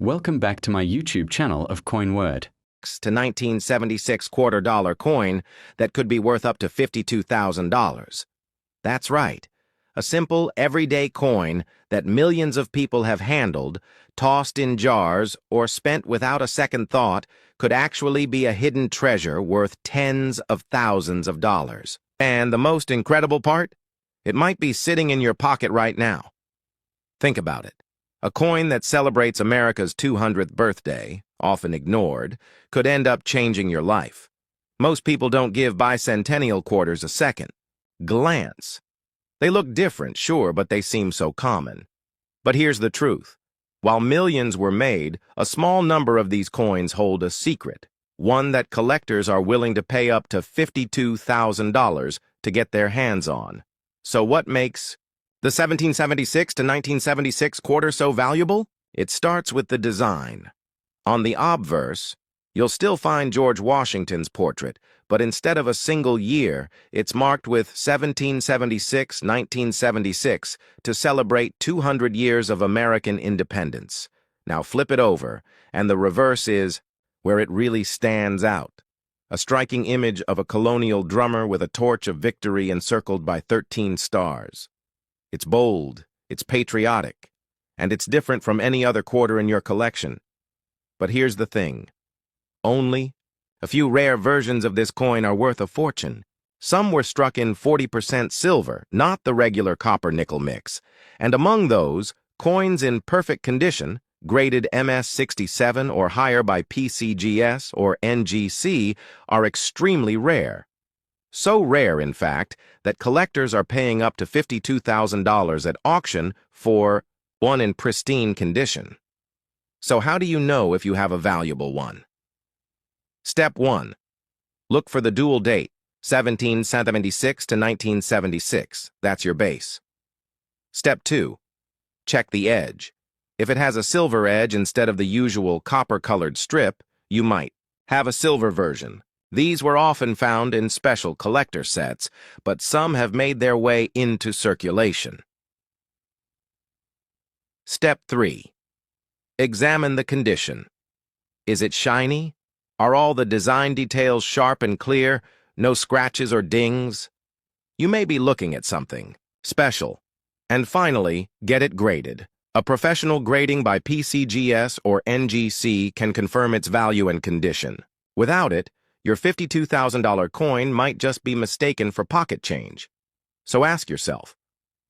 Welcome back to my YouTube channel of Coin Word. To 1976 quarter-dollar coin that could be worth up to $52,000. That's right. A simple, everyday coin that millions of people have handled, tossed in jars, or spent without a second thought could actually be a hidden treasure worth tens of thousands of dollars. And the most incredible part? It might be sitting in your pocket right now. Think about it. A coin that celebrates America's 200th birthday, often ignored, could end up changing your life. Most people don't give bicentennial quarters a second glance. They look different, sure, but they seem so common. But here's the truth. While millions were made, a small number of these coins hold a secret, one that collectors are willing to pay up to $52,000 to get their hands on. So what makes the 1776 to 1976 quarter so valuable? It starts with the design. On the obverse, you'll still find George Washington's portrait, but instead of a single year, it's marked with 1776-1976 to celebrate 200 years of American independence. Now flip it over, and the reverse is where it really stands out. A striking image of a colonial drummer with a torch of victory encircled by 13 stars. It's bold, it's patriotic, and it's different from any other quarter in your collection. But here's the thing. Only a few rare versions of this coin are worth a fortune. Some were struck in 40% silver, not the regular copper-nickel mix. And among those, coins in perfect condition, graded MS-69 or higher by PCGS or NGC, are extremely rare. So rare, in fact, that collectors are paying up to $52,000 at auction for one in pristine condition. So how do you know if you have a valuable one? Step 1. Look for the dual date, 1776 to 1976. That's your base. Step 2. Check the edge. If it has a silver edge instead of the usual copper-colored strip, you might have a silver version. These were often found in special collector sets, but some have made their way into circulation. Step 3. Examine the condition. Is it shiny? Are all the design details sharp and clear? No scratches or dings? You may be looking at something special. And finally, get it graded. A professional grading by PCGS or NGC can confirm its value and condition. Without it, your $52,000 coin might just be mistaken for pocket change. So ask yourself,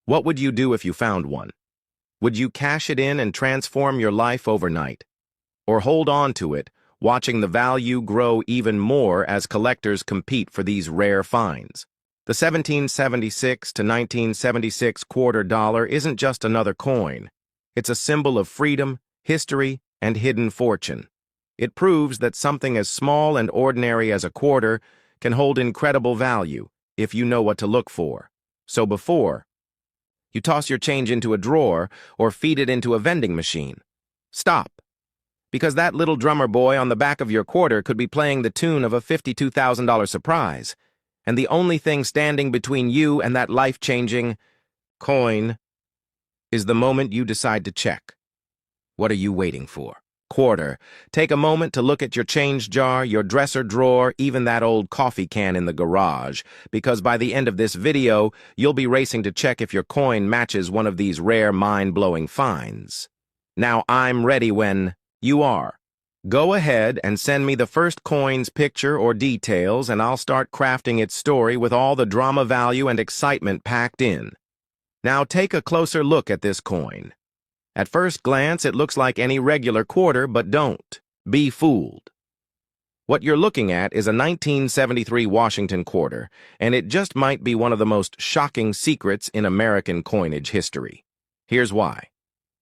what would you do if you found one? Would you cash it in and transform your life overnight? Or hold on to it, watching the value grow even more as collectors compete for these rare finds? The 1776 to 1976 quarter dollar isn't just another coin. It's a symbol of freedom, history, and hidden fortune. It proves that something as small and ordinary as a quarter can hold incredible value if you know what to look for. So before you toss your change into a drawer or feed it into a vending machine, stop. Because that little drummer boy on the back of your quarter could be playing the tune of a $52,000 surprise, and the only thing standing between you and that life-changing coin is the moment you decide to check. What are you waiting for? Quarter. Take a moment to look at your change jar, your dresser drawer, even that old coffee can in the garage, because by the end of this video, you'll be racing to check if your coin matches one of these rare, mind-blowing finds. Now I'm ready when you are. Go ahead and send me the first coin's picture or details, and I'll start crafting its story with all the drama value and excitement packed in. Now take a closer look at this coin. At first glance, it looks like any regular quarter, but don't be fooled. What you're looking at is a 1973 Washington quarter, and it just might be one of the most shocking secrets in American coinage history. Here's why.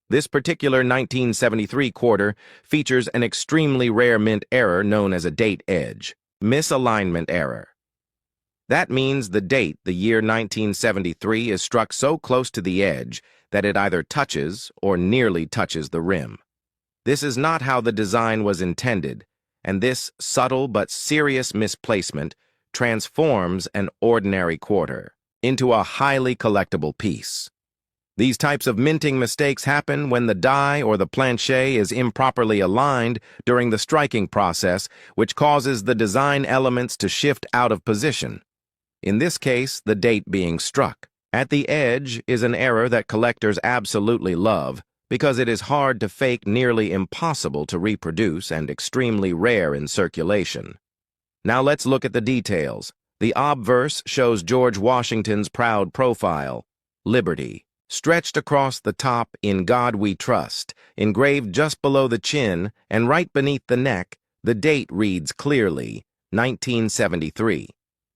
This particular 1973 quarter features an extremely rare mint error known as a date edge, misalignment error. That means the date, the year 1973, is struck so close to the edge that it either touches or nearly touches the rim. This is not how the design was intended, and this subtle but serious misplacement transforms an ordinary quarter into a highly collectible piece. These types of minting mistakes happen when the die or the planche is improperly aligned during the striking process, which causes the design elements to shift out of position. In this case, the date being struck. At the edge is an error that collectors absolutely love because it is hard to fake, nearly impossible to reproduce, and extremely rare in circulation. Now let's look at the details. The obverse shows George Washington's proud profile, Liberty, stretched across the top, "In God We Trust," engraved just below the chin and right beneath the neck. The date reads clearly, 1973.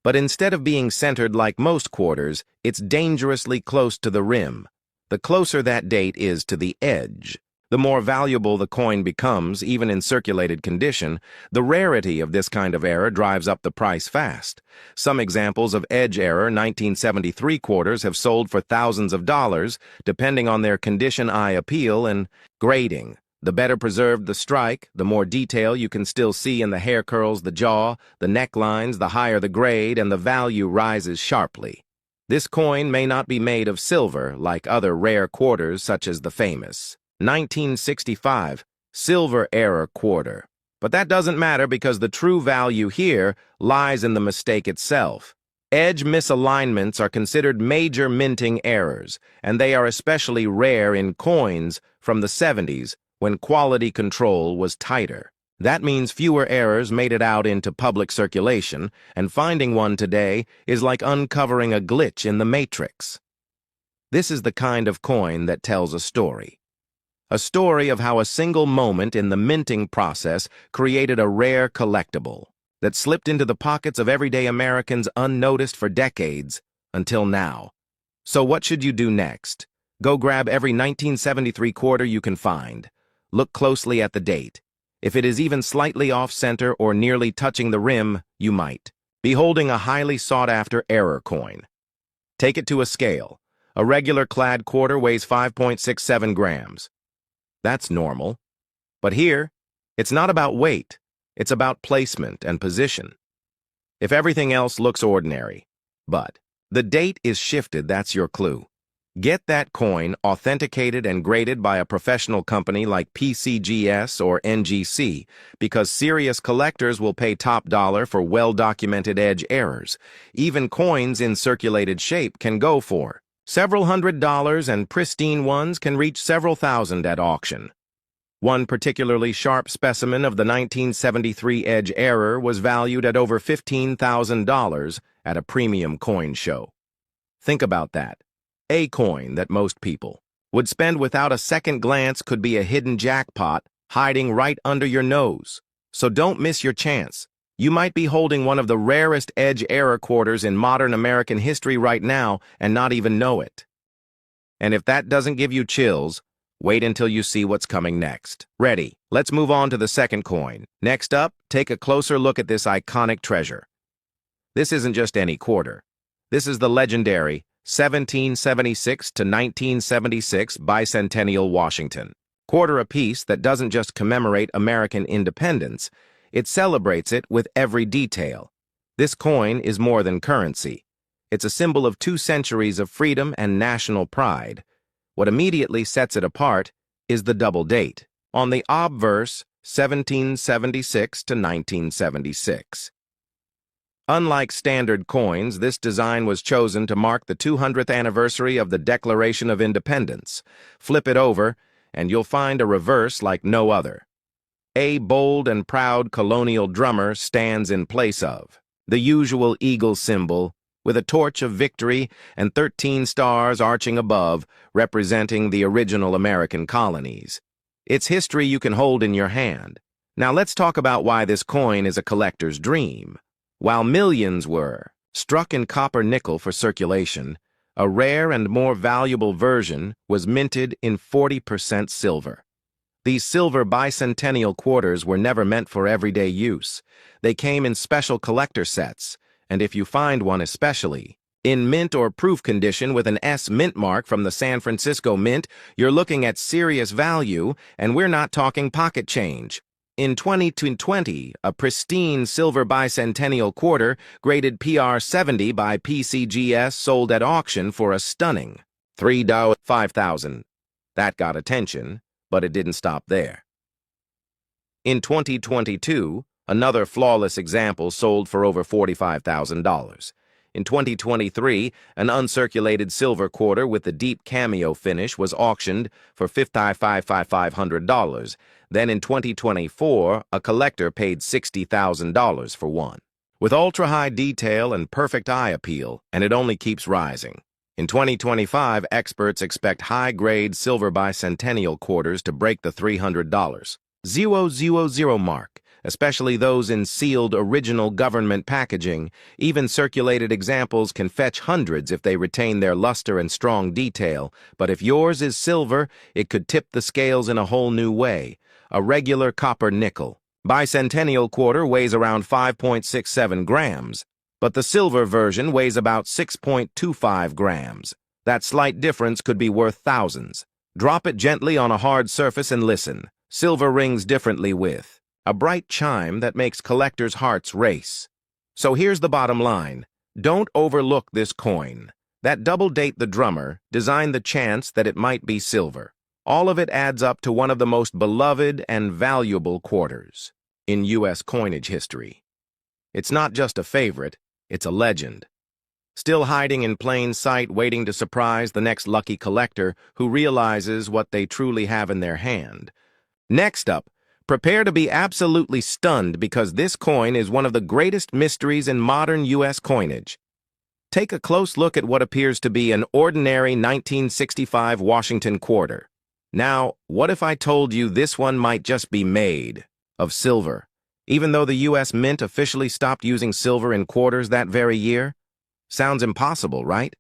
But instead of being centered like most quarters, it's dangerously close to the rim. The closer that date is to the edge, the more valuable the coin becomes, even in circulated condition. The rarity of this kind of error drives up the price fast. Some examples of edge error 1973 quarters have sold for thousands of dollars, depending on their condition, eye appeal, and grading. The better preserved the strike, the more detail you can still see in the hair curls, the jaw, the necklines, the higher the grade, and the value rises sharply. This coin may not be made of silver like other rare quarters such as the famous 1965 Silver Era Quarter. But that doesn't matter because the true value here lies in the mistake itself. Edge misalignments are considered major minting errors, and they are especially rare in coins from the 70s when quality control was tighter. That means fewer errors made it out into public circulation, and finding one today is like uncovering a glitch in the matrix. This is the kind of coin that tells a story. A story of how a single moment in the minting process created a rare collectible that slipped into the pockets of everyday Americans unnoticed for decades, until now. So what should you do next? Go grab every 1973 quarter you can find. Look closely at the date. If it is even slightly off-center or nearly touching the rim, you might be holding a highly sought-after error coin. Take it to a scale. A regular clad quarter weighs 5.67 grams. That's normal. But here, it's not about weight. It's about placement and position. If everything else looks ordinary, but the date is shifted, that's your clue. Get that coin authenticated and graded by a professional company like PCGS or NGC, because serious collectors will pay top dollar for well-documented edge errors. Even coins in circulated shape can go for several $100s, and pristine ones can reach several thousand at auction. One particularly sharp specimen of the 1973 edge error was valued at over $15,000 at a premium coin show. Think about that. A coin that most people would spend without a second glance could be a hidden jackpot hiding right under your nose. So don't miss your chance. You might be holding one of the rarest edge error quarters in modern American history right now and not even know it. And if that doesn't give you chills, wait until you see what's coming next. Ready? Let's move on to the second coin. Next up, take a closer look at this iconic treasure. This isn't just any quarter. This is the legendary 1776 to 1976 Bicentennial Washington quarter apiece that doesn't just commemorate American independence, it celebrates it with every detail. This coin is more than currency. It's a symbol of 2 centuries of freedom and national pride. What immediately sets it apart is the double date. On the obverse, 1776 to 1976. Unlike standard coins, this design was chosen to mark the 200th anniversary of the Declaration of Independence. Flip it over, and you'll find a reverse like no other. A bold and proud colonial drummer stands in place of the usual eagle symbol, with a torch of victory and 13 stars arching above, representing the original American colonies. It's history you can hold in your hand. Now let's talk about why this coin is a collector's dream. While millions were struck in copper nickel for circulation, a rare and more valuable version was minted in 40% silver. These silver bicentennial quarters were never meant for everyday use. They came in special collector sets, and if you find one especially in mint or proof condition with an S mint mark from the San Francisco Mint, you're looking at serious value, and we're not talking pocket change. In 2020, a pristine silver bicentennial quarter graded PR 70 by PCGS sold at auction for a stunning $3, 5,000. That got attention, but it didn't stop there. In 2022, another flawless example sold for over $45,000. In 2023, an uncirculated silver quarter with the deep cameo finish was auctioned for $55,500. Then in 2024, a collector paid $60,000 for one. With ultra-high detail and perfect eye appeal, and it only keeps rising. In 2025, experts expect high-grade silver bicentennial quarters to break the $300 mark, especially those in sealed original government packaging. Even circulated examples can fetch hundreds if they retain their luster and strong detail, but if yours is silver, it could tip the scales in a whole new way. A regular copper nickel Bicentennial quarter weighs around 5.67 grams, but the silver version weighs about 6.25 grams. That slight difference could be worth thousands. Drop it gently on a hard surface and listen. Silver rings differently with a bright chime that makes collectors' hearts race. So here's the bottom line. Don't overlook this coin. That double date the drummer designed the chance that it might be silver. All of it adds up to one of the most beloved and valuable quarters in U.S. coinage history. It's not just a favorite, it's a legend. Still hiding in plain sight, waiting to surprise the next lucky collector who realizes what they truly have in their hand. Next up, prepare to be absolutely stunned because this coin is one of the greatest mysteries in modern U.S. coinage. Take a close look at what appears to be an ordinary 1965 Washington quarter. Now, what if I told you this one might just be made of silver, even though the U.S. Mint officially stopped using silver in quarters that very year? Sounds impossible, right?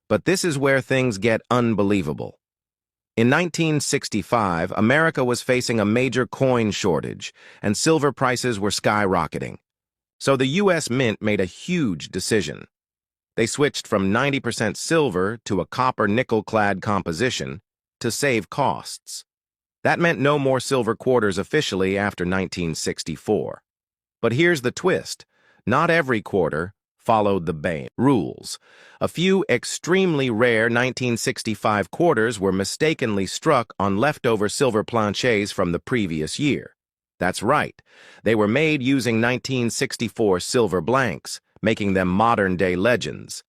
But this is where things get unbelievable. In 1965, America was facing a major coin shortage, and silver prices were skyrocketing. So the U.S. Mint made a huge decision. They switched from 90% silver to a copper-nickel-clad composition to save costs. That meant no more silver quarters officially after 1964. But here's the twist. Not every quarter followed the rules. A few extremely rare 1965 quarters were mistakenly struck on leftover silver planchets from the previous year. That's right. They were made using 1964 silver blanks, making them modern-day legends.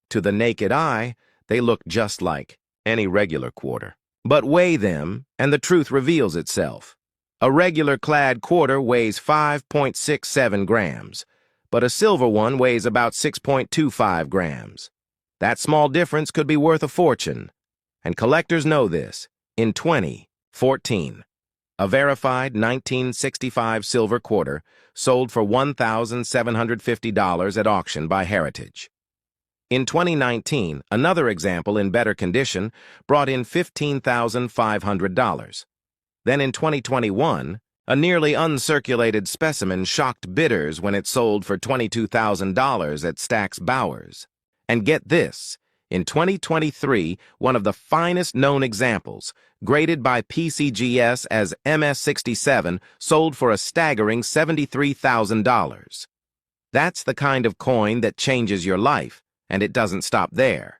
To the naked eye, they look just like any regular quarter. But weigh them, and the truth reveals itself. A regular clad quarter weighs 5.67 grams, but a silver one weighs about 6.25 grams. That small difference could be worth a fortune, and collectors know this. In 2014, a verified 1965 silver quarter sold for $1,750 at auction by Heritage. In 2019, another example in better condition brought in $15,500. Then in 2021, a nearly uncirculated specimen shocked bidders when it sold for $22,000 at Stack's Bowers. And get this, in 2023, one of the finest known examples, graded by PCGS as MS-69, sold for a staggering $73,000. That's the kind of coin that changes your life. And it doesn't stop there.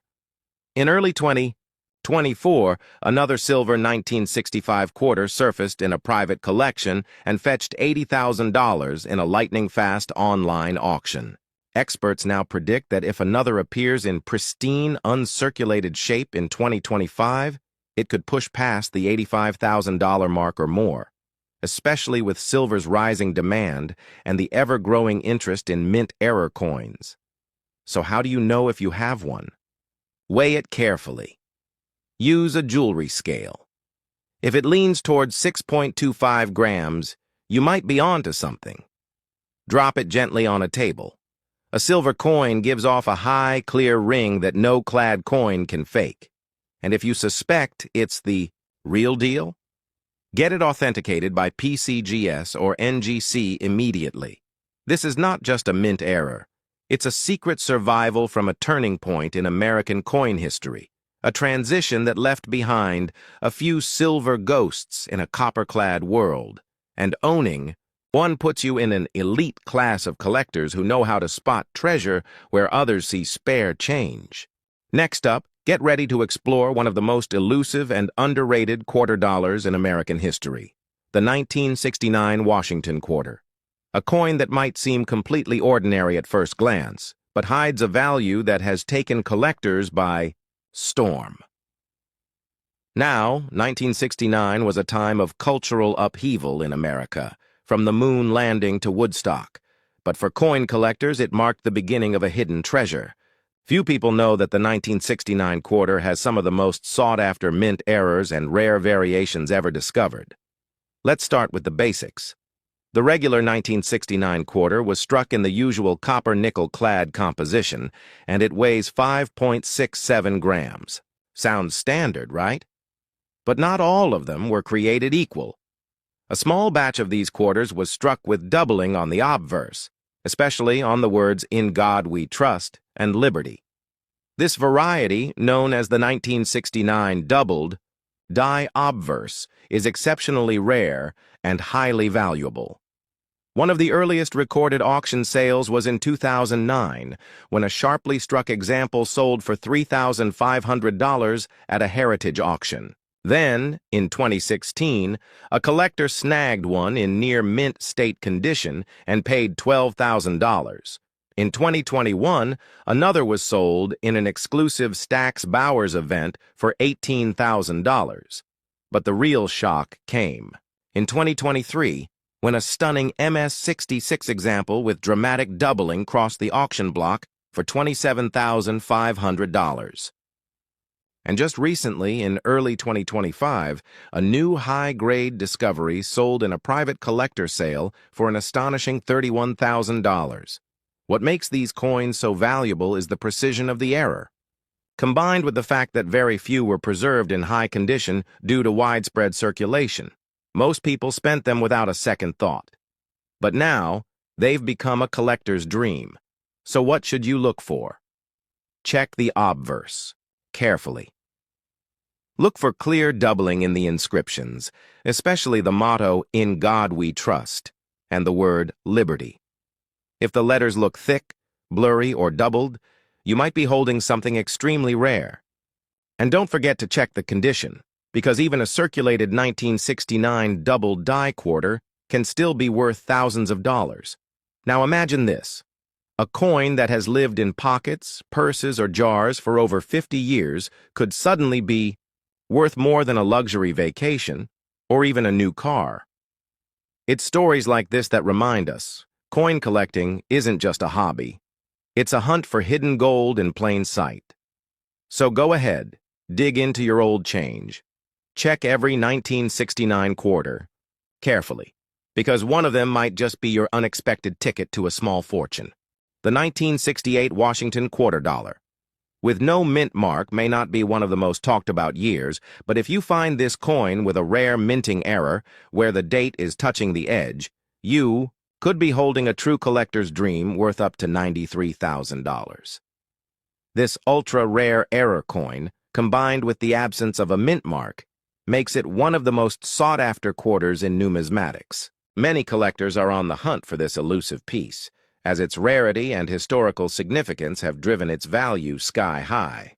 In early 2024, another silver 1965 quarter surfaced in a private collection and fetched $80,000 in a lightning-fast online auction. Experts now predict that if another appears in pristine, uncirculated shape in 2025, it could push past the $85,000 mark or more, especially with silver's rising demand and the ever-growing interest in mint-era coins. So how do you know if you have one? Weigh it carefully. Use a jewelry scale. If it leans towards 6.25 grams, you might be onto something. Drop it gently on a table. A silver coin gives off a high, clear ring that no clad coin can fake. And if you suspect it's the real deal, get it authenticated by PCGS or NGC immediately. This is not just a mint error. It's a secret survival from a turning point in American coin history, a transition that left behind a few silver ghosts in a copper-clad world. And owning one puts you in an elite class of collectors who know how to spot treasure where others see spare change. Next up, Get ready to explore one of the most elusive and underrated quarter dollars in American history, the 1969 Washington Quarter. A coin that might seem completely ordinary at first glance, but hides a value that has taken collectors by storm. Now, 1969 was a time of cultural upheaval in America, from the moon landing to Woodstock. But for coin collectors, it marked the beginning of a hidden treasure. Few people know that the 1969 quarter has some of the most sought-after mint errors and rare variations ever discovered. Let's start with the basics. The regular 1969 quarter was struck in the usual copper-nickel clad composition, and it weighs 5.67 grams. Sounds standard, right? But not all of them were created equal. A small batch of these quarters was struck with doubling on the obverse, especially on the words "In God We Trust" and "Liberty." This variety, known as the 1969 doubled die obverse, is exceptionally rare and highly valuable. One of the earliest recorded auction sales was in 2009, when a sharply struck example sold for $3,500 at a heritage auction. Then, in 2016, a collector snagged one in near mint state condition and paid $12,000. In 2021, another was sold in an exclusive Stax Bowers event for $18,000. But the real shock came in 2023, when a stunning MS-66 example with dramatic doubling crossed the auction block for $27,500. And just recently, in early 2025, a new high-grade discovery sold in a private collector sale for an astonishing $31,000. What makes these coins so valuable is the precision of the error, combined with the fact that very few were preserved in high condition due to widespread circulation. Most people spent them without a second thought. But now, they've become a collector's dream. So what should you look for? Check the obverse carefully. Look for clear doubling in the inscriptions, especially the motto, "In God We Trust," and the word "Liberty." If the letters look thick, blurry, or doubled, you might be holding something extremely rare. And don't forget to check the condition, because even a circulated 1969 double die quarter can still be worth thousands of dollars. Now imagine this: a coin that has lived in pockets, purses, or jars for over 50 years could suddenly be worth more than a luxury vacation or even a new car. It's stories like this that remind us coin collecting isn't just a hobby. It's a hunt for hidden gold in plain sight. So go ahead, dig into your old change. Check every 1969 quarter carefully, because one of them might just be your unexpected ticket to a small fortune. The 1968 Washington quarter dollar, with no mint mark, may not be one of the most talked about years, but if you find this coin with a rare minting error where the date is touching the edge, you could be holding a true collector's dream worth up to $93,000. This ultra-rare error coin, combined with the absence of a mint mark, makes it one of the most sought-after quarters in numismatics. Many collectors are on the hunt for this elusive piece, as its rarity and historical significance have driven its value sky high.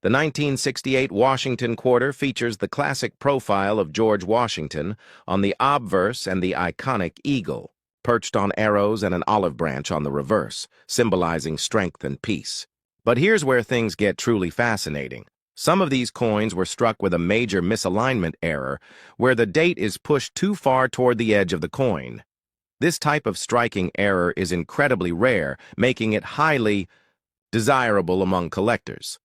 The 1968 Washington quarter features the classic profile of George Washington on the obverse and the iconic eagle, perched on arrows and an olive branch on the reverse, symbolizing strength and peace. But here's where things get truly fascinating. Some of these coins were struck with a major misalignment error, where the date is pushed too far toward the edge of the coin. This type of striking error is incredibly rare, making it highly desirable among collectors.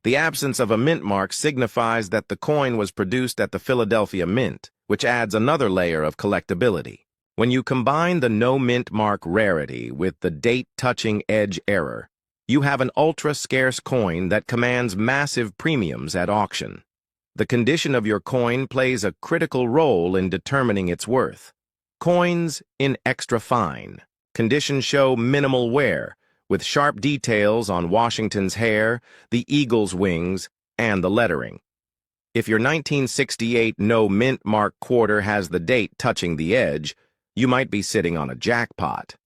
The absence of a mint mark signifies that the coin was produced at the Philadelphia Mint, which adds another layer of collectability. When you combine the no mint mark rarity with the date-touching edge error, you have an ultra-scarce coin that commands massive premiums at auction. The condition of your coin plays a critical role in determining its worth. Coins in extra fine condition show minimal wear, with sharp details on Washington's hair, the eagle's wings, and the lettering. If your 1968 no mint mark quarter has the date touching the edge, you might be sitting on a jackpot.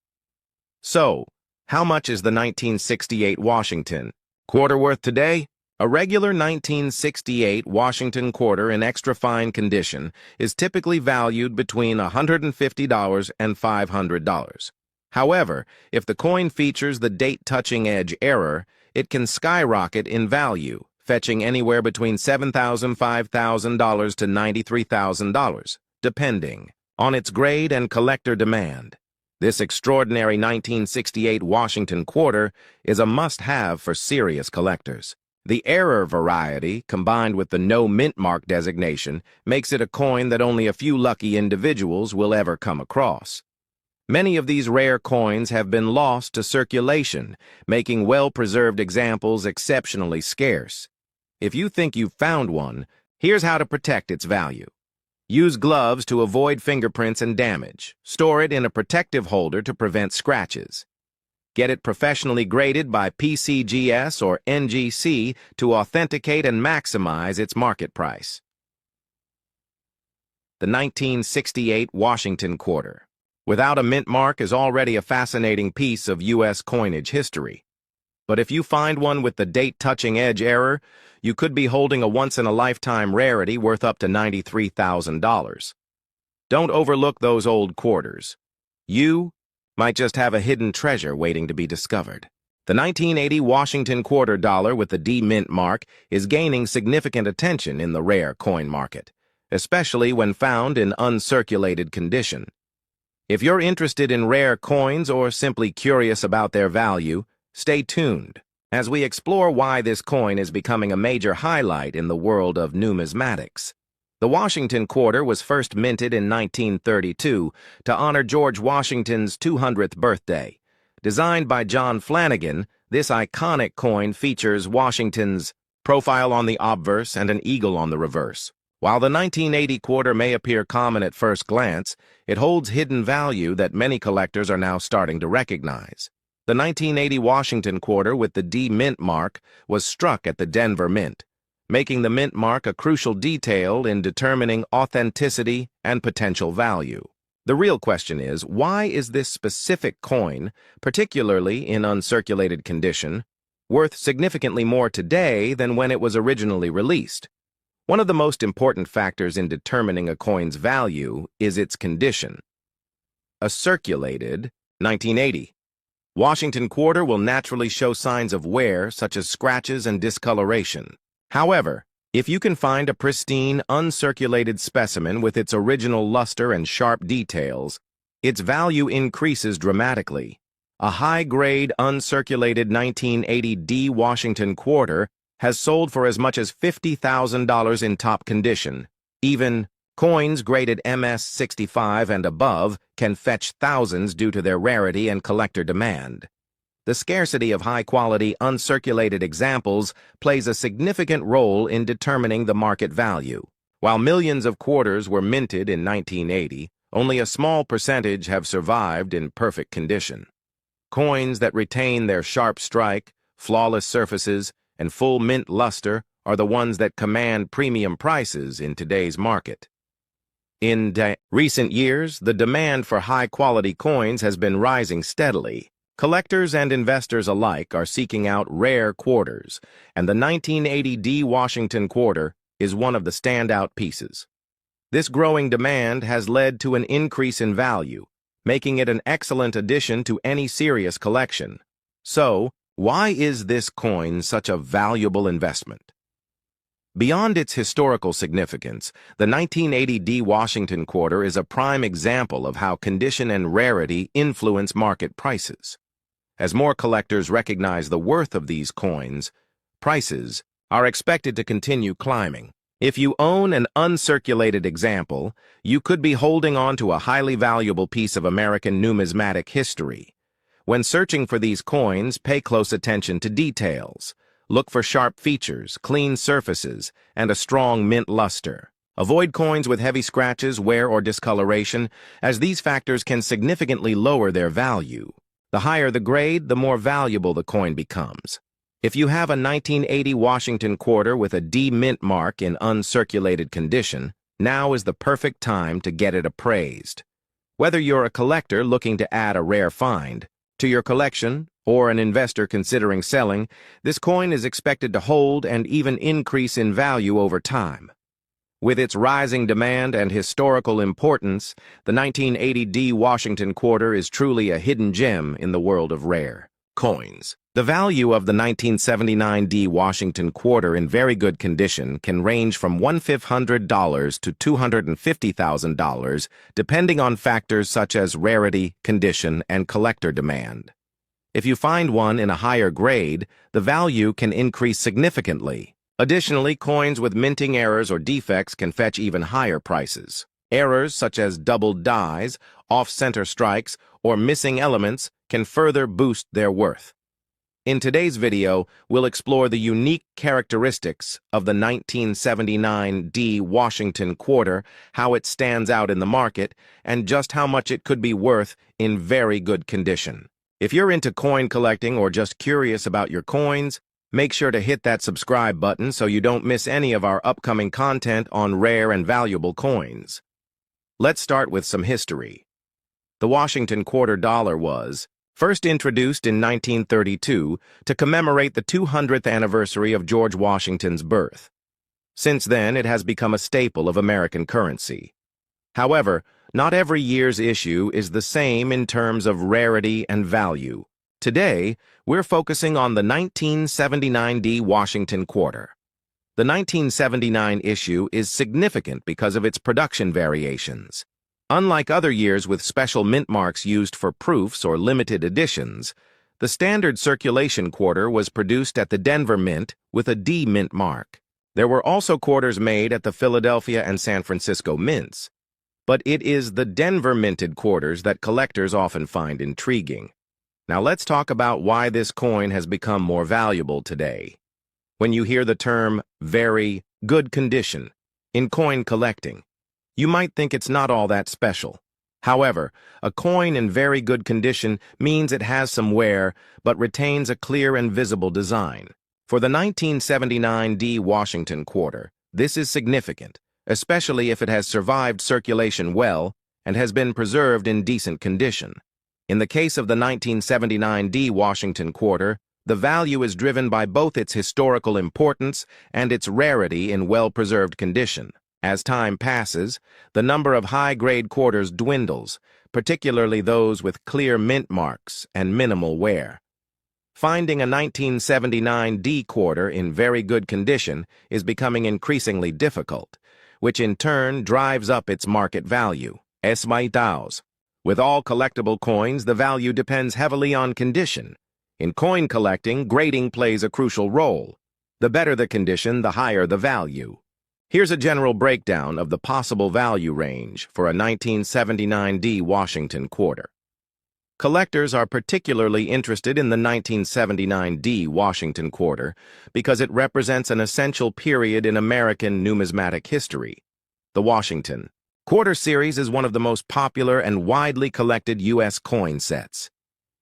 So, how much is the 1968 Washington quarter worth today? A regular 1968 Washington quarter in extra fine condition is typically valued between $150 and $500. However, if the coin features the date-touching edge error, it can skyrocket in value, fetching anywhere between $7,000, $5,000 to $93,000, depending on its grade and collector demand. This extraordinary 1968 Washington quarter is a must-have for serious collectors. The error variety, combined with the no mint mark designation, makes it a coin that only a few lucky individuals will ever come across. Many of these rare coins have been lost to circulation, making well-preserved examples exceptionally scarce. If you think you've found one, here's how to protect its value. Use gloves to avoid fingerprints and damage. Store it in a protective holder to prevent scratches. Get it professionally graded by PCGS or NGC to authenticate and maximize its market price. The 1968 Washington quarter, without a mint mark, is already a fascinating piece of U.S. coinage history. But if you find one with the date-touching edge error, you could be holding a once-in-a-lifetime rarity worth up to $93,000. Don't overlook those old quarters. You might just have a hidden treasure waiting to be discovered. The 1980 Washington quarter dollar with the D mint mark is gaining significant attention in the rare coin market, especially when found in uncirculated condition. If you're interested in rare coins or simply curious about their value, stay tuned as we explore why this coin is becoming a major highlight in the world of numismatics. The Washington quarter was first minted in 1932 to honor George Washington's 200th birthday. Designed by John Flanagan, this iconic coin features Washington's profile on the obverse and an eagle on the reverse. While the 1980 quarter may appear common at first glance, it holds hidden value that many collectors are now starting to recognize. The 1980 Washington quarter with the D mint mark was struck at the Denver Mint, making the mint mark a crucial detail in determining authenticity and potential value. The real question is, why is this specific coin, particularly in uncirculated condition, worth significantly more today than when it was originally released? One of the most important factors in determining a coin's value is its condition. A circulated 1980 Washington quarter will naturally show signs of wear, such as scratches and discoloration. However, if you can find a pristine, uncirculated specimen with its original luster and sharp details, its value increases dramatically. A high-grade, uncirculated 1980 D Washington quarter has sold for as much as $50,000 in top condition. Even coins graded MS-69 and above can fetch thousands due to their rarity and collector demand. The scarcity of high-quality, uncirculated examples plays a significant role in determining the market value. While millions of quarters were minted in 1980, only a small percentage have survived in perfect condition. Coins that retain their sharp strike, flawless surfaces, and full mint luster are the ones that command premium prices in today's market. In recent years, the demand for high-quality coins has been rising steadily. Collectors and investors alike are seeking out rare quarters, and the 1980 D Washington quarter is one of the standout pieces. This growing demand has led to an increase in value, making it an excellent addition to any serious collection. So, why is this coin such a valuable investment? Beyond its historical significance, the 1980 D Washington quarter is a prime example of how condition and rarity influence market prices. As more collectors recognize the worth of these coins, prices are expected to continue climbing. If you own an uncirculated example, you could be holding on to a highly valuable piece of American numismatic history. When searching for these coins, pay close attention to details. Look for sharp features, clean surfaces, and a strong mint luster. Avoid coins with heavy scratches, wear, or discoloration, as these factors can significantly lower their value. The higher the grade, the more valuable the coin becomes. If you have a 1980 Washington quarter with a D mint mark in uncirculated condition, now is the perfect time to get it appraised. Whether you're a collector looking to add a rare find to your collection or an investor considering selling, this coin is expected to hold and even increase in value over time. With its rising demand and historical importance, the 1980D Washington Quarter is truly a hidden gem in the world of rare coins. The value of the 1979D Washington Quarter in very good condition can range from $1,500 to $250,000, depending on factors such as rarity, condition, and collector demand. If you find one in a higher grade, the value can increase significantly. Additionally, coins with minting errors or defects can fetch even higher prices. Errors such as doubled dies, off-center strikes, or missing elements can further boost their worth. In today's video, we'll explore the unique characteristics of the 1979D Washington Quarter, how it stands out in the market, and just how much it could be worth in very good condition. If you're into coin collecting or just curious about your coins, make sure to hit that subscribe button so you don't miss any of our upcoming content on rare and valuable coins. Let's start with some history. The Washington Quarter dollar was first introduced in 1932 to commemorate the 200th anniversary of George Washington's birth. Since then, it has become a staple of American currency. However, not every year's issue is the same in terms of rarity and value. Today, we're focusing on the 1979D Washington Quarter. The 1979 issue is significant because of its production variations. Unlike other years with special mint marks used for proofs or limited editions, the standard circulation quarter was produced at the Denver Mint with a D mint mark. There were also quarters made at the Philadelphia and San Francisco mints, but it is the Denver minted quarters that collectors often find intriguing. Now let's talk about why this coin has become more valuable today. When you hear the term very good condition in coin collecting, you might think it's not all that special. However, a coin in very good condition means it has some wear but retains a clear and visible design. For the 1979D Washington Quarter, this is significant, especially if it has survived circulation well and has been preserved in decent condition. In the case of the 1979D Washington Quarter, the value is driven by both its historical importance and its rarity in well-preserved condition. As time passes, the number of high-grade quarters dwindles, particularly those with clear mint marks and minimal wear. Finding a 1979D quarter in very good condition is becoming increasingly difficult, which in turn drives up its market value. With all collectible coins, the value depends heavily on condition. In coin collecting, grading plays a crucial role. The better the condition, the higher the value. Here's a general breakdown of the possible value range for a 1979D Washington Quarter. Collectors are particularly interested in the 1979D Washington Quarter because it represents an essential period in American numismatic history. The Washington Quarter series is one of the most popular and widely collected U.S. coin sets.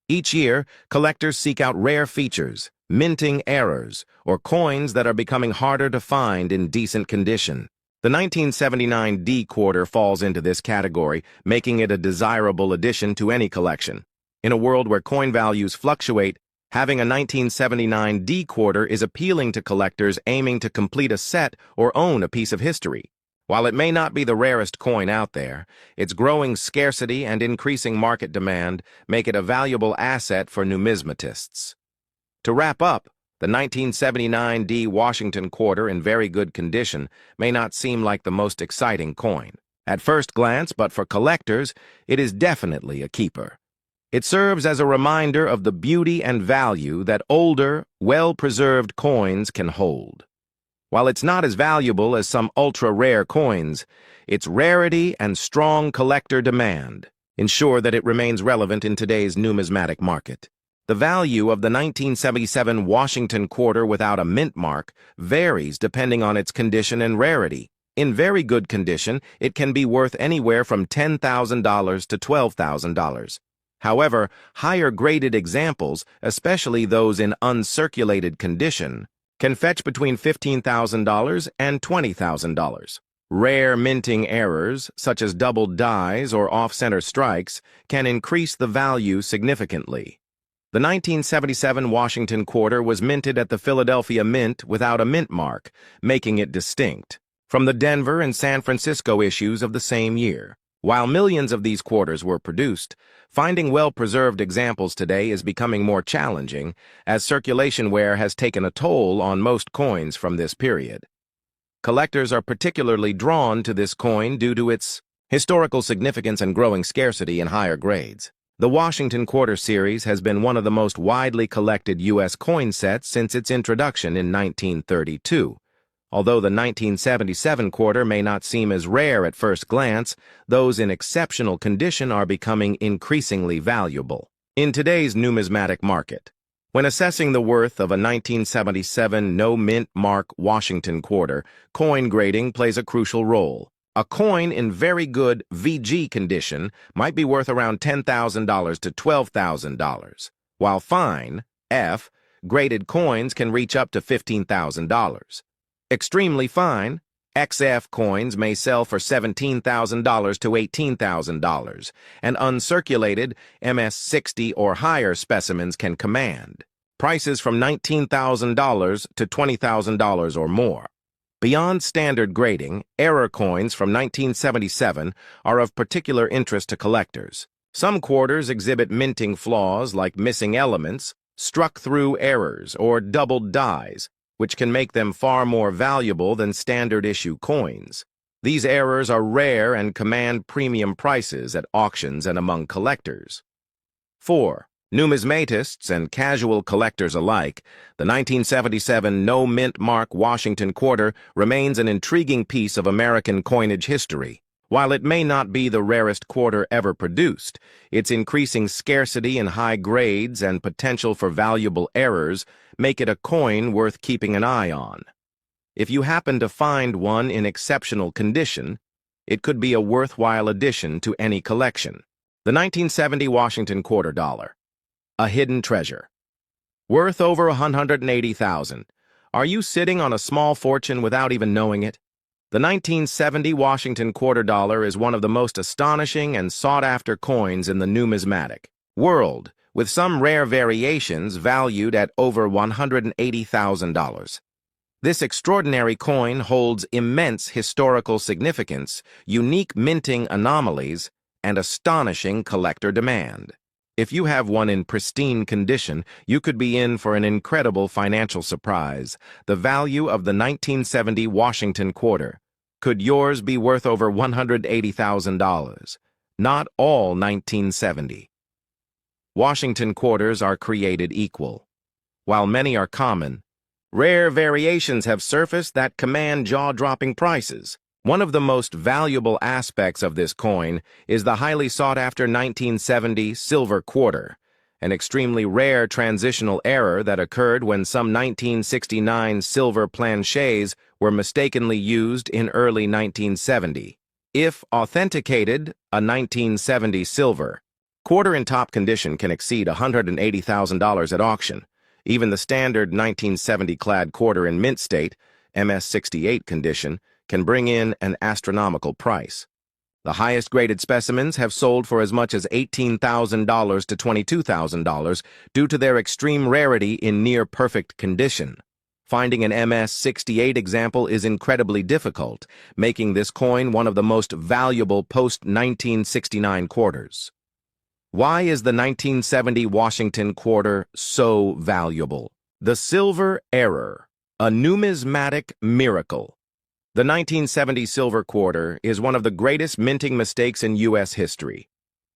Each year, collectors seek out rare features, minting errors, or coins that are becoming harder to find in decent condition. The 1979D Quarter falls into this category, making it a desirable addition to any collection. In a world where coin values fluctuate, having a 1979D Quarter is appealing to collectors aiming to complete a set or own a piece of history. While it may not be the rarest coin out there, its growing scarcity and increasing market demand make it a valuable asset for numismatists. To wrap up, the 1979D Washington Quarter in very good condition may not seem like the most exciting coin at first glance, but for collectors, it is definitely a keeper. It serves as a reminder of the beauty and value that older, well-preserved coins can hold. While it's not as valuable as some ultra-rare coins, its rarity and strong collector demand ensure that it remains relevant in today's numismatic market. The value of the 1977 Washington Quarter without a mint mark varies depending on its condition and rarity. In very good condition, it can be worth anywhere from $10,000 to $12,000. However, higher-graded examples, especially those in uncirculated condition, can fetch between $15,000 and $20,000. Rare minting errors, such as doubled dies or off-center strikes, can increase the value significantly. The 1977 Washington Quarter was minted at the Philadelphia Mint without a mint mark, making it distinct from the Denver and San Francisco issues of the same year. While millions of these quarters were produced, finding well-preserved examples today is becoming more challenging as circulation wear has taken a toll on most coins from this period. Collectors are particularly drawn to this coin due to its historical significance and growing scarcity in higher grades. The Washington Quarter series has been one of the most widely collected U.S. coin sets since its introduction in 1932. Although the 1977 quarter may not seem as rare at first glance, those in exceptional condition are becoming increasingly valuable. In today's numismatic market, when assessing the worth of a 1977 no-mint mark Washington Quarter, coin grading plays a crucial role. A coin in very good VG condition might be worth around $10,000 to $12,000, while fine, F, graded coins can reach up to $15,000. Extremely fine, XF coins may sell for $17,000 to $18,000, and uncirculated MS-60 or higher specimens can command prices from $19,000 to $20,000 or more. Beyond standard grading, error coins from 1977 are of particular interest to collectors. Some quarters exhibit minting flaws like missing elements, struck-through errors, or doubled dies, which can make them far more valuable than standard-issue coins. These errors are rare and command premium prices at auctions and among collectors. 4. Numismatists and casual collectors alike, the 1977 no-mint mark Washington Quarter remains an intriguing piece of American coinage history. While it may not be the rarest quarter ever produced, its increasing scarcity in high grades and potential for valuable errors make it a coin worth keeping an eye on. If you happen to find one in exceptional condition, it could be a worthwhile addition to any collection. The 1970 Washington Quarter dollar. A hidden treasure. Worth over $180,000. Are you sitting on a small fortune without even knowing it? The 1970 Washington Quarter dollar is one of the most astonishing and sought-after coins in the numismatic world, with some rare variations valued at over $180,000. This extraordinary coin holds immense historical significance, unique minting anomalies, and astonishing collector demand. If you have one in pristine condition, you could be in for an incredible financial surprise. The value of the 1970 Washington Quarter. Could yours be worth over $180,000? Not all 1970 Washington Quarters are created equal. While many are common, rare variations have surfaced that command jaw-dropping prices. One of the most valuable aspects of this coin is the highly sought-after 1970 silver quarter, an extremely rare transitional error that occurred when some 1969 silver planchets were mistakenly used in early 1970. If authenticated, a 1970 silver quarter in top condition can exceed $180,000 at auction. Even the standard 1970 clad quarter in mint state, MS-68 condition, can bring in an astronomical price. The highest graded specimens have sold for as much as $18,000 to $22,000 due to their extreme rarity in near-perfect condition. Finding an MS-68 example is incredibly difficult, making this coin one of the most valuable post-1969 quarters. Why is the 1970 Washington Quarter so valuable? The silver error, a numismatic miracle. The 1970 silver quarter is one of the greatest minting mistakes in U.S. history.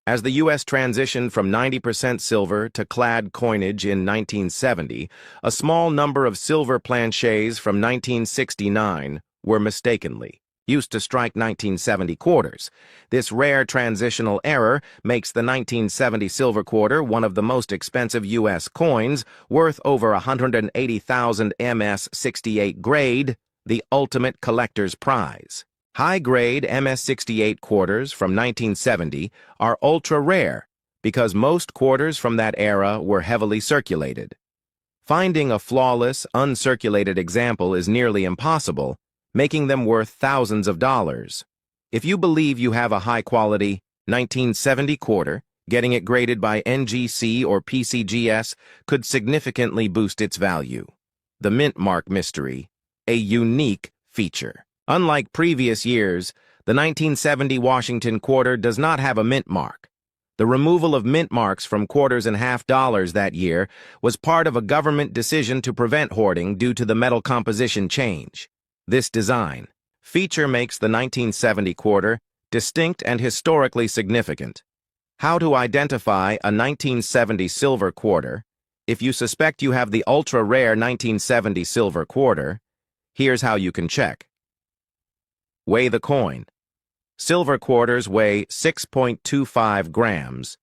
As the U.S. transitioned from 90% silver to clad coinage in 1970, a small number of silver planchets from 1969 were mistakenly used to strike 1970 quarters. This rare transitional error makes the 1970 silver quarter one of the most expensive U.S. coins, worth over $180,000 MS-68 grade, the ultimate collector's prize. High-grade MS-68 quarters from 1970 are ultra-rare because most quarters from that era were heavily circulated. Finding a flawless, uncirculated example is nearly impossible, making them worth thousands of dollars. If you believe you have a high-quality 1970 quarter, Getting it graded by NGC or PCGS could significantly boost its value. The mint mark mystery, a unique feature. Unlike previous years, the 1970 Washington Quarter does not have a mint mark. The removal of mint marks from quarters and half dollars that year was part of a government decision to prevent hoarding due to the metal composition change. This design feature makes the 1970 quarter distinct and historically significant. How to identify a 1970 silver quarter? If you suspect you have the ultra-rare 1970 silver quarter, here's how you can check. Weigh the coin. Silver quarters weigh 6.25 grams,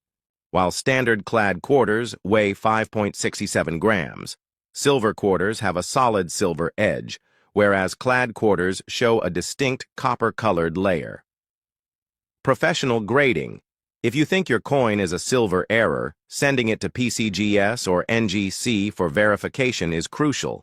while standard clad quarters weigh 5.67 grams. Silver quarters have a solid silver edge, whereas clad quarters show a distinct copper-colored layer. Professional grading. If you think your coin is a silver error, sending it to PCGS or NGC for verification is crucial.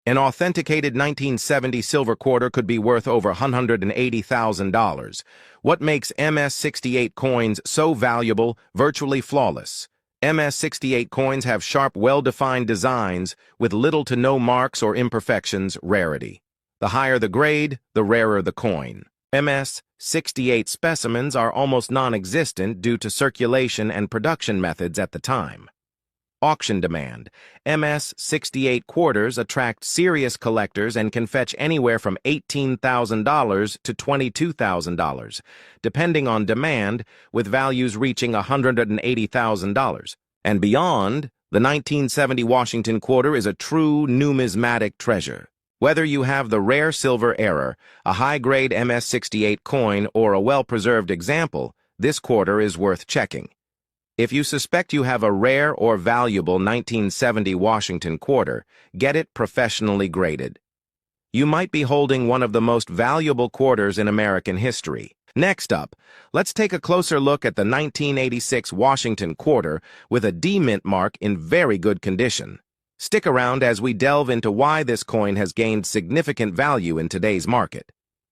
An authenticated 1970 silver quarter could be worth over $180,000. What makes MS-68 coins so valuable, virtually flawless? MS-68 coins have sharp, well-defined designs with little to no marks or imperfections, rarity. The higher the grade, the rarer the coin. MS-68 specimens are almost non-existent due to circulation and production methods at the time. Auction demand. MS-68 quarters attract serious collectors and can fetch anywhere from $18,000 to $22,000, depending on demand, with values reaching $180,000. And beyond, the 1970 Washington Quarter is a true numismatic treasure. Whether you have the rare silver error, a high-grade MS-68 coin, or a well-preserved example, this quarter is worth checking. If you suspect you have a rare or valuable 1970 Washington Quarter, get it professionally graded. You might be holding one of the most valuable quarters in American history. Next up, let's take a closer look at the 1986 Washington Quarter with a D mint mark in very good condition. Stick around as we delve into why this coin has gained significant value in today's market.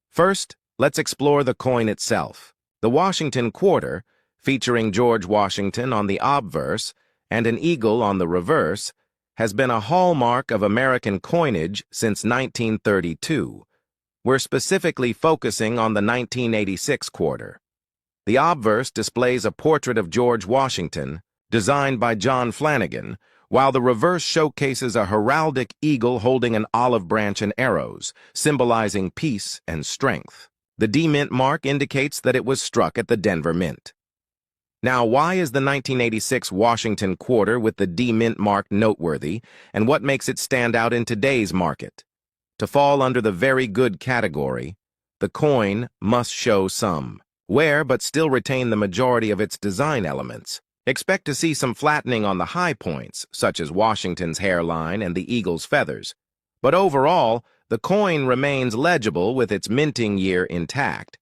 First, let's explore the coin itself. The Washington Quarter, featuring George Washington on the obverse and an eagle on the reverse, has been a hallmark of American coinage since 1932. We're specifically focusing on the 1986 quarter. The obverse displays a portrait of George Washington, designed by John Flanagan, while the reverse showcases a heraldic eagle holding an olive branch and arrows, symbolizing peace and strength. The D Mint mark indicates that it was struck at the Denver Mint. Now, why is the 1986 Washington Quarter with the D Mint mark noteworthy, and what makes it stand out in today's market? To fall under the very good category, the coin must show some wear but still retain the majority of its design elements. Expect to see some flattening on the high points, such as Washington's hairline and the eagle's feathers. But overall, the coin remains legible with its minting year intact.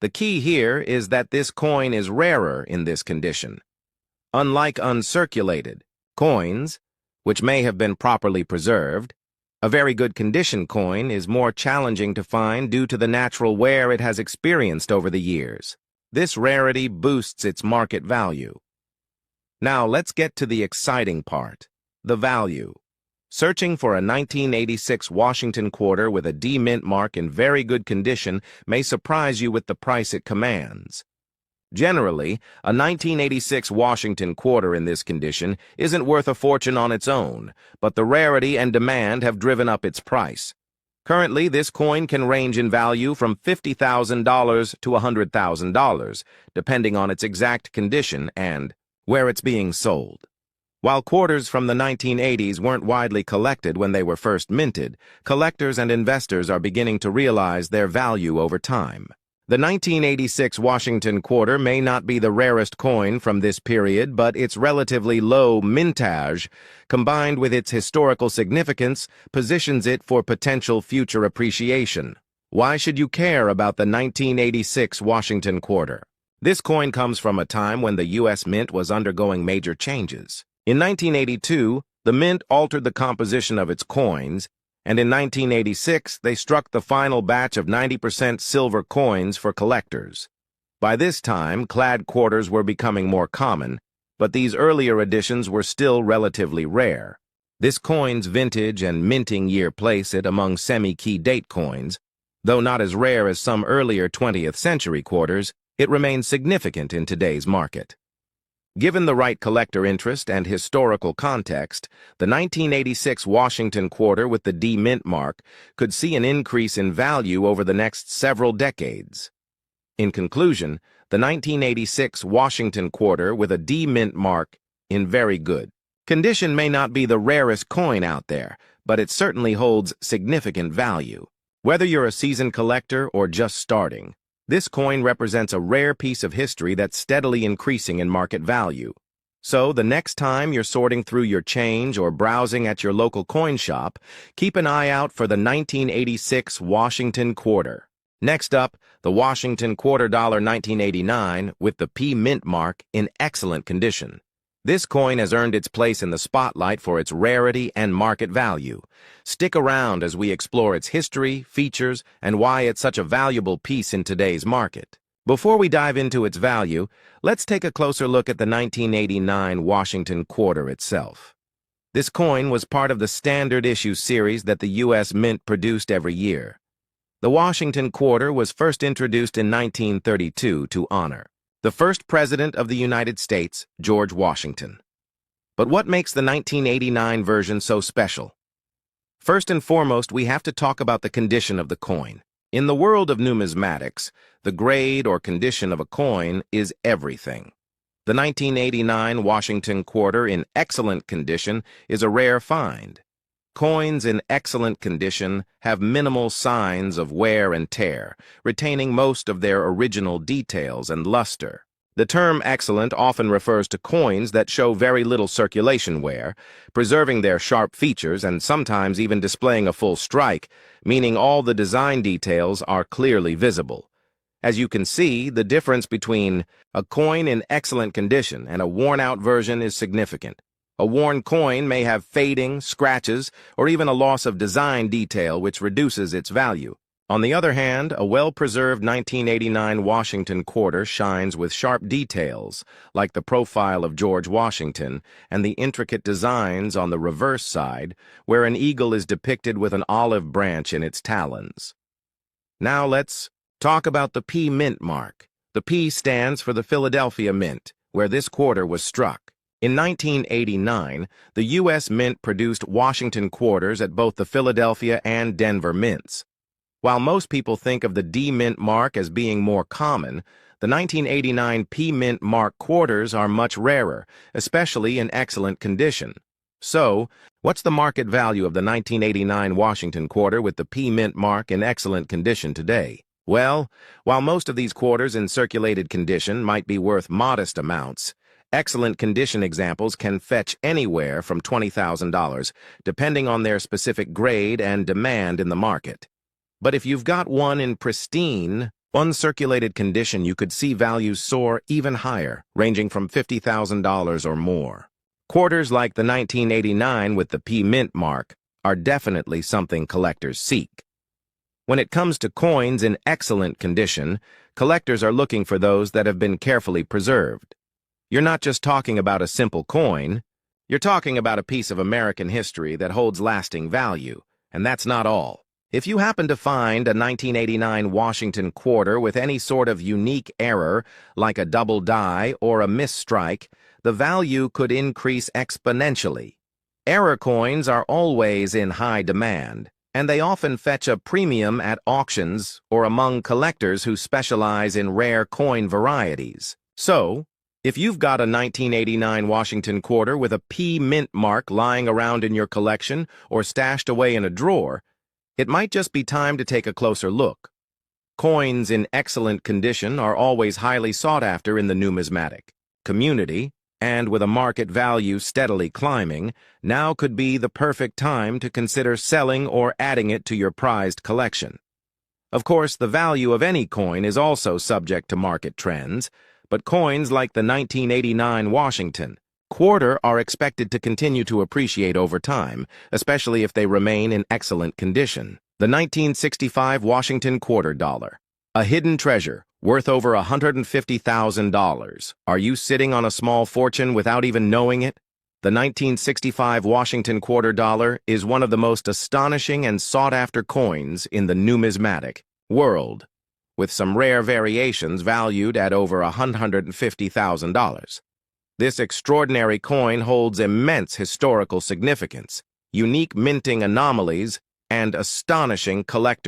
The key here is that this coin is rarer in this condition. Unlike uncirculated coins, which may have been properly preserved, a very good condition coin is more challenging to find due to the natural wear it has experienced over the years. This rarity boosts its market value. Now let's get to the exciting part, the value. Searching for a 1986 Washington Quarter with a D Mint mark in very good condition may surprise you with the price it commands. Generally, a 1986 Washington Quarter in this condition isn't worth a fortune on its own, but the rarity and demand have driven up its price. Currently, this coin can range in value from $50,000 to $100,000, depending on its exact condition and where it's being sold. While quarters from the 1980s weren't widely collected when they were first minted, collectors and investors are beginning to realize their value over time. The 1986 Washington Quarter may not be the rarest coin from this period, but its relatively low mintage, combined with its historical significance, positions it for potential future appreciation. Why should you care about the 1986 Washington Quarter? This coin comes from a time when the U.S. Mint was undergoing major changes. In 1982, the Mint altered the composition of its coins, and in 1986, they struck the final batch of 90% silver coins for collectors. By this time, clad quarters were becoming more common, but these earlier editions were still relatively rare. This coin's vintage and minting year place it among semi-key date coins. Though not as rare as some earlier 20th century quarters, it remains significant in today's market. Given the right collector interest and historical context, the 1986 Washington quarter with the D mint mark could see an increase in value over the next several decades. In conclusion, the 1986 Washington quarter with a D mint mark in very good condition may not be the rarest coin out there, but it certainly holds significant value. Whether you're a seasoned collector or just starting, this coin represents a rare piece of history that's steadily increasing in market value. So, the next time you're sorting through your change or browsing at your local coin shop, keep an eye out for the 1986 Washington quarter. Next up, the Washington quarter dollar 1989 with the P mint mark in excellent condition. This coin has earned its place in the spotlight for its rarity and market value. Stick around as we explore its history, features, and why it's such a valuable piece in today's market. Before we dive into its value, let's take a closer look at the 1989 Washington quarter itself. This coin was part of the standard issue series that the U.S. Mint produced every year. The Washington quarter was first introduced in 1932 to honor the first president of the United States, George Washington. But what makes the 1989 version so special? First and foremost, we have to talk about the condition of the coin. In the world of numismatics, the grade or condition of a coin is everything. The 1989 Washington quarter in excellent condition is a rare find. Coins in excellent condition have minimal signs of wear and tear, retaining most of their original details and luster. The term excellent often refers to coins that show very little circulation wear, preserving their sharp features and sometimes even displaying a full strike, meaning all the design details are clearly visible. As you can see, the difference between a coin in excellent condition and a worn-out version is significant. A worn coin may have fading, scratches, or even a loss of design detail which reduces its value. On the other hand, a well-preserved 1989 Washington quarter shines with sharp details, like the profile of George Washington and the intricate designs on the reverse side, where an eagle is depicted with an olive branch in its talons. Now let's talk about the P mint mark. The P stands for the Philadelphia Mint, where this quarter was struck. In 1989, the U.S. Mint produced Washington quarters at both the Philadelphia and Denver mints. While most people think of the D mint mark as being more common, the 1989 P mint mark quarters are much rarer, especially in excellent condition. So, what's the market value of the 1989 Washington quarter with the P mint mark in excellent condition today? Well, while most of these quarters in circulated condition might be worth modest amounts, excellent condition examples can fetch anywhere from $20,000, depending on their specific grade and demand in the market. But if you've got one in pristine, uncirculated condition, you could see values soar even higher, ranging from $50,000 or more. Quarters like the 1989 with the P mint mark are definitely something collectors seek. When it comes to coins in excellent condition, collectors are looking for those that have been carefully preserved. You're not just talking about a simple coin, you're talking about a piece of American history that holds lasting value, and that's not all. If you happen to find a 1989 Washington quarter with any sort of unique error, like a double die or a misstrike, the value could increase exponentially. Error coins are always in high demand, and they often fetch a premium at auctions or among collectors who specialize in rare coin varieties. So, if you've got a 1989 Washington quarter with a P mint mark lying around in your collection or stashed away in a drawer, it might just be time to take a closer look. Coins in excellent condition are always highly sought after in the numismatic community, and with a market value steadily climbing, now could be the perfect time to consider selling or adding it to your prized collection. Of course, the value of any coin is also subject to market trends, but coins like the 1989 Washington quarter are expected to continue to appreciate over time, especially if they remain in excellent condition. The 1965 Washington quarter dollar, a hidden treasure, worth over $150,000. Are you sitting on a small fortune without even knowing it? The 1965 Washington quarter dollar is one of the most astonishing and sought-after coins in the numismatic world, with some rare variations valued at over $150,000. This extraordinary coin holds immense historical significance, unique minting anomalies, and astonishing collector